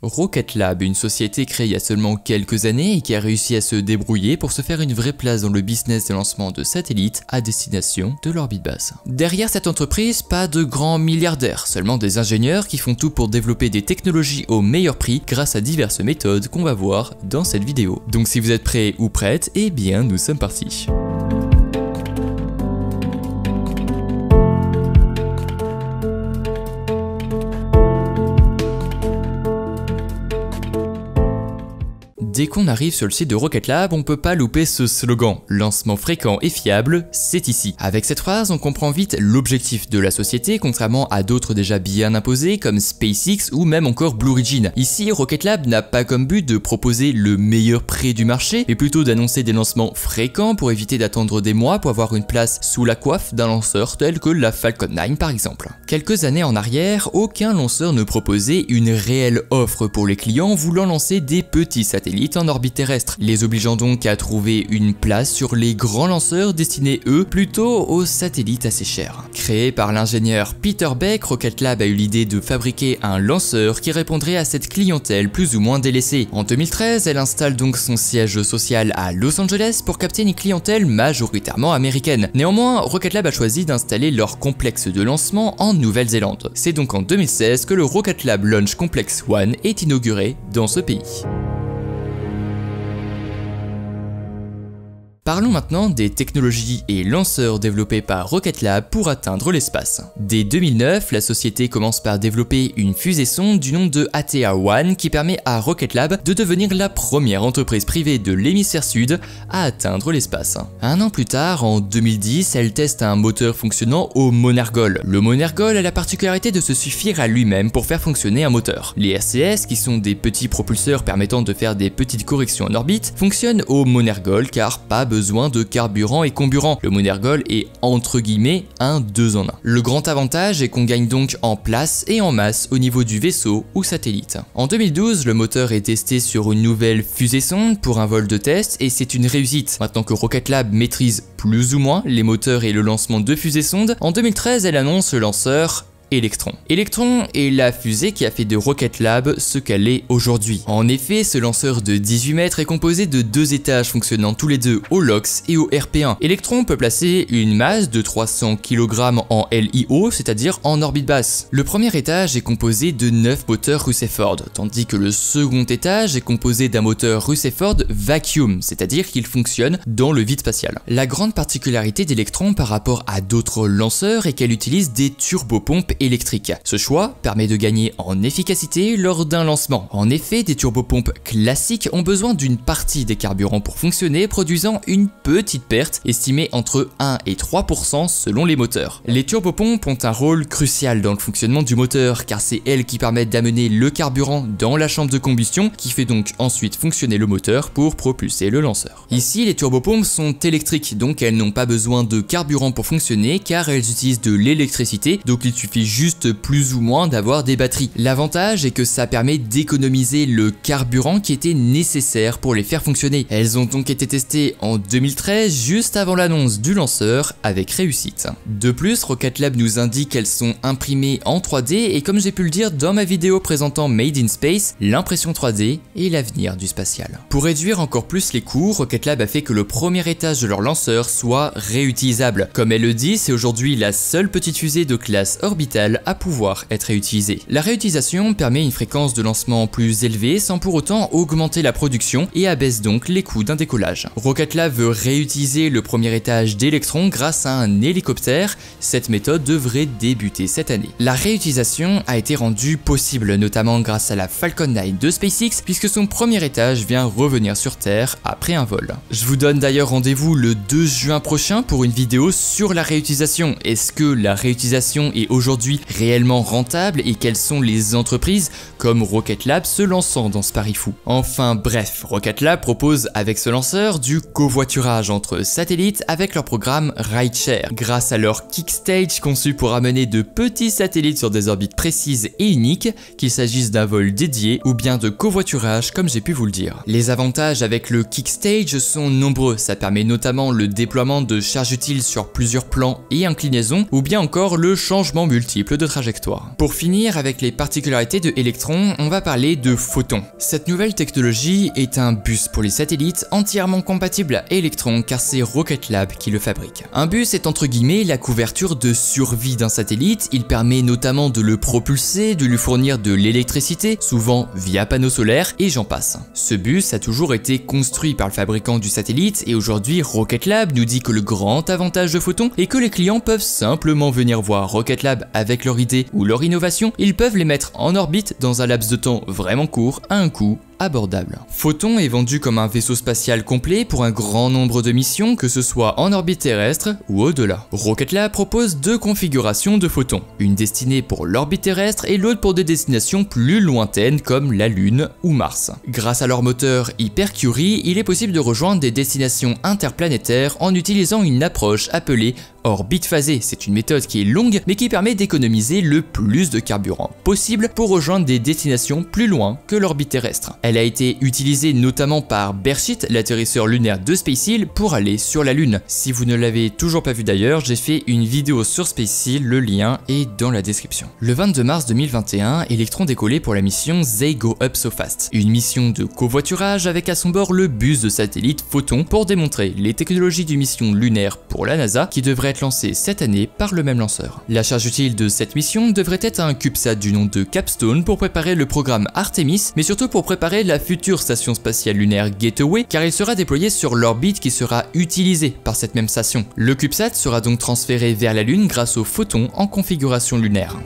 Rocket Lab, une société créée il y a seulement quelques années et qui a réussi à se débrouiller pour se faire une vraie place dans le business des lancements de satellites à destination de l'orbite basse. Derrière cette entreprise, pas de grands milliardaires, seulement des ingénieurs qui font tout pour développer des technologies au meilleur prix grâce à diverses méthodes qu'on va voir dans cette vidéo. Donc si vous êtes prêts ou prêtes, eh bien nous sommes partis. Dès qu'on arrive sur le site de Rocket Lab, on peut pas louper ce slogan « Lancement fréquent et fiable, c'est ici ». Avec cette phrase, on comprend vite l'objectif de la société, contrairement à d'autres déjà bien imposés comme SpaceX ou même encore Blue Origin. Ici, Rocket Lab n'a pas comme but de proposer le meilleur prix du marché, mais plutôt d'annoncer des lancements fréquents pour éviter d'attendre des mois pour avoir une place sous la coiffe d'un lanceur tel que la Falcon 9 par exemple. Quelques années en arrière, aucun lanceur ne proposait une réelle offre pour les clients voulant lancer des petits satellites en orbite terrestre, les obligeant donc à trouver une place sur les grands lanceurs destinés eux plutôt aux satellites assez chers. Créé par l'ingénieur Peter Beck, Rocket Lab a eu l'idée de fabriquer un lanceur qui répondrait à cette clientèle plus ou moins délaissée. En 2013, elle installe donc son siège social à Los Angeles pour capter une clientèle majoritairement américaine. Néanmoins, Rocket Lab a choisi d'installer leur complexe de lancement en Nouvelle-Zélande. C'est donc en 2016 que le Rocket Lab Launch Complex 1 est inauguré dans ce pays. Parlons maintenant des technologies et lanceurs développés par Rocket Lab pour atteindre l'espace. Dès 2009, la société commence par développer une fusée-sonde du nom de ATA-1 qui permet à Rocket Lab de devenir la première entreprise privée de l'hémisphère sud à atteindre l'espace. Un an plus tard, en 2010, elle teste un moteur fonctionnant au Monergol. Le Monergol a la particularité de se suffire à lui-même pour faire fonctionner un moteur. Les RCS, qui sont des petits propulseurs permettant de faire des petites corrections en orbite, fonctionnent au Monergol car pas besoin de carburant et comburant. Le Monergol est entre guillemets un 2 en 1. Le grand avantage est qu'on gagne donc en place et en masse au niveau du vaisseau ou satellite. En 2012, le moteur est testé sur une nouvelle fusée-sonde pour un vol de test et c'est une réussite. Maintenant que Rocket Lab maîtrise plus ou moins les moteurs et le lancement de fusées-sondes, en 2013 elle annonce le lanceur Electron. Electron est la fusée qui a fait de Rocket Lab ce qu'elle est aujourd'hui. En effet, ce lanceur de 18 mètres est composé de 2 étages fonctionnant tous les deux au LOX et au RP1. Electron peut placer une masse de 300 kg en LIO, c'est-à-dire en orbite basse. Le premier étage est composé de 9 moteurs Rutherford, tandis que le second étage est composé d'un moteur Rutherford vacuum, c'est-à-dire qu'il fonctionne dans le vide spatial. La grande particularité d'Electron par rapport à d'autres lanceurs est qu'elle utilise des turbopompes électrique. Ce choix permet de gagner en efficacité lors d'un lancement. En effet, des turbopompes classiques ont besoin d'une partie des carburants pour fonctionner, produisant une petite perte estimée entre 1 et 3% selon les moteurs. Les turbopompes ont un rôle crucial dans le fonctionnement du moteur car c'est elles qui permettent d'amener le carburant dans la chambre de combustion qui fait donc ensuite fonctionner le moteur pour propulser le lanceur. Ici, les turbopompes sont électriques, donc elles n'ont pas besoin de carburant pour fonctionner car elles utilisent de l'électricité, donc il suffit juste plus ou moins d'avoir des batteries. L'avantage est que ça permet d'économiser le carburant qui était nécessaire pour les faire fonctionner. Elles ont donc été testées en 2013, juste avant l'annonce du lanceur, avec réussite. De plus, Rocket Lab nous indique qu'elles sont imprimées en 3D et comme j'ai pu le dire dans ma vidéo présentant Made in Space, l'impression 3D est l'avenir du spatial. Pour réduire encore plus les coûts, Rocket Lab a fait que le premier étage de leur lanceur soit réutilisable. Comme elle le dit, c'est aujourd'hui la seule petite fusée de classe orbitale à pouvoir être réutilisée. La réutilisation permet une fréquence de lancement plus élevée sans pour autant augmenter la production et abaisse donc les coûts d'un décollage. Rocket Lab veut réutiliser le premier étage d'Electron grâce à un hélicoptère. Cette méthode devrait débuter cette année. La réutilisation a été rendue possible notamment grâce à la Falcon 9 de SpaceX puisque son premier étage vient revenir sur Terre après un vol. Je vous donne d'ailleurs rendez-vous le 2 juin prochain pour une vidéo sur la réutilisation. Est-ce que la réutilisation est aujourd'hui réellement rentable et quelles sont les entreprises comme Rocket Lab se lançant dans ce pari fou. Enfin bref, Rocket Lab propose avec ce lanceur du covoiturage entre satellites avec leur programme Rideshare. Grâce à leur Kickstage conçu pour amener de petits satellites sur des orbites précises et uniques, qu'il s'agisse d'un vol dédié ou bien de covoiturage comme j'ai pu vous le dire. Les avantages avec le Kickstage sont nombreux, ça permet notamment le déploiement de charges utiles sur plusieurs plans et inclinaisons ou bien encore le changement multi multiples de trajectoires. Pour finir avec les particularités de Electron, on va parler de Photon. Cette nouvelle technologie est un bus pour les satellites entièrement compatible à Electron car c'est Rocket Lab qui le fabrique. Un bus est entre guillemets la couverture de survie d'un satellite, il permet notamment de le propulser, de lui fournir de l'électricité, souvent via panneaux solaires et j'en passe. Ce bus a toujours été construit par le fabricant du satellite et aujourd'hui Rocket Lab nous dit que le grand avantage de Photon est que les clients peuvent simplement venir voir Rocket Lab avec leur idée ou leur innovation, ils peuvent les mettre en orbite dans un laps de temps vraiment court à un coût abordable. Photon est vendu comme un vaisseau spatial complet pour un grand nombre de missions, que ce soit en orbite terrestre ou au-delà. Rocket Lab propose deux configurations de Photon, une destinée pour l'orbite terrestre et l'autre pour des destinations plus lointaines comme la Lune ou Mars. Grâce à leur moteur Hypercurie, il est possible de rejoindre des destinations interplanétaires en utilisant une approche appelée orbite phasée. C'est une méthode qui est longue mais qui permet d'économiser le plus de carburant possible pour rejoindre des destinations plus loin que l'orbite terrestre. Elle a été utilisée notamment par Beresheet, l'atterrisseur lunaire de SpaceX, pour aller sur la Lune. Si vous ne l'avez toujours pas vu d'ailleurs, j'ai fait une vidéo sur SpaceX, le lien est dans la description. Le 22 mars 2021, Electron décollait pour la mission They Go Up So Fast, une mission de covoiturage avec à son bord le bus de satellite Photon pour démontrer les technologies d'une mission lunaire pour la NASA qui devrait être lancée cette année par le même lanceur. La charge utile de cette mission devrait être un CubeSat du nom de Capstone pour préparer le programme Artemis, mais surtout pour préparer la future station spatiale lunaire Gateway car il sera déployé sur l'orbite qui sera utilisée par cette même station. Le CubeSat sera donc transféré vers la Lune grâce au Photon en configuration lunaire.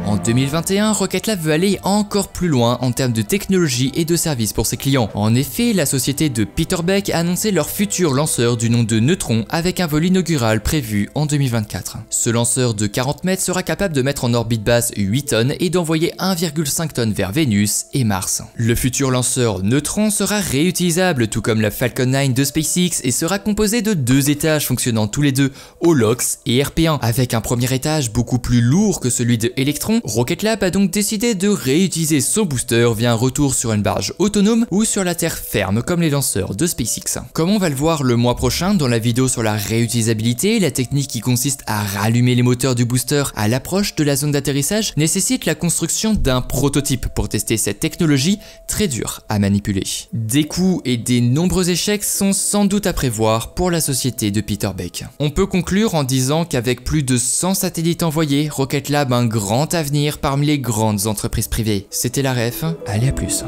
En 2021, Rocket Lab veut aller encore plus loin en termes de technologie et de services pour ses clients. En effet, la société de Peter Beck a annoncé leur futur lanceur du nom de Neutron avec un vol inaugural prévu en 2024. Ce lanceur de 40 mètres sera capable de mettre en orbite basse 8 tonnes et d'envoyer 1,5 tonnes vers Vénus et Mars. Le futur lanceur Neutron sera réutilisable tout comme la Falcon 9 de SpaceX et sera composé de deux étages fonctionnant tous les deux au LOX et RP1 avec un premier étage beaucoup plus lourd que celui de Electron. Rocket Lab a donc décidé de réutiliser son booster via un retour sur une barge autonome ou sur la terre ferme comme les lanceurs de SpaceX. Comme on va le voir le mois prochain dans la vidéo sur la réutilisabilité, la technique qui consiste à rallumer les moteurs du booster à l'approche de la zone d'atterrissage nécessite la construction d'un prototype pour tester cette technologie très dure à manipuler. Des coûts et des nombreux échecs sont sans doute à prévoir pour la société de Peter Beck. On peut conclure en disant qu'avec plus de 100 satellites envoyés, Rocket Lab a un grand avenir parmi les grandes entreprises privées. C'était la ref, allez à plus.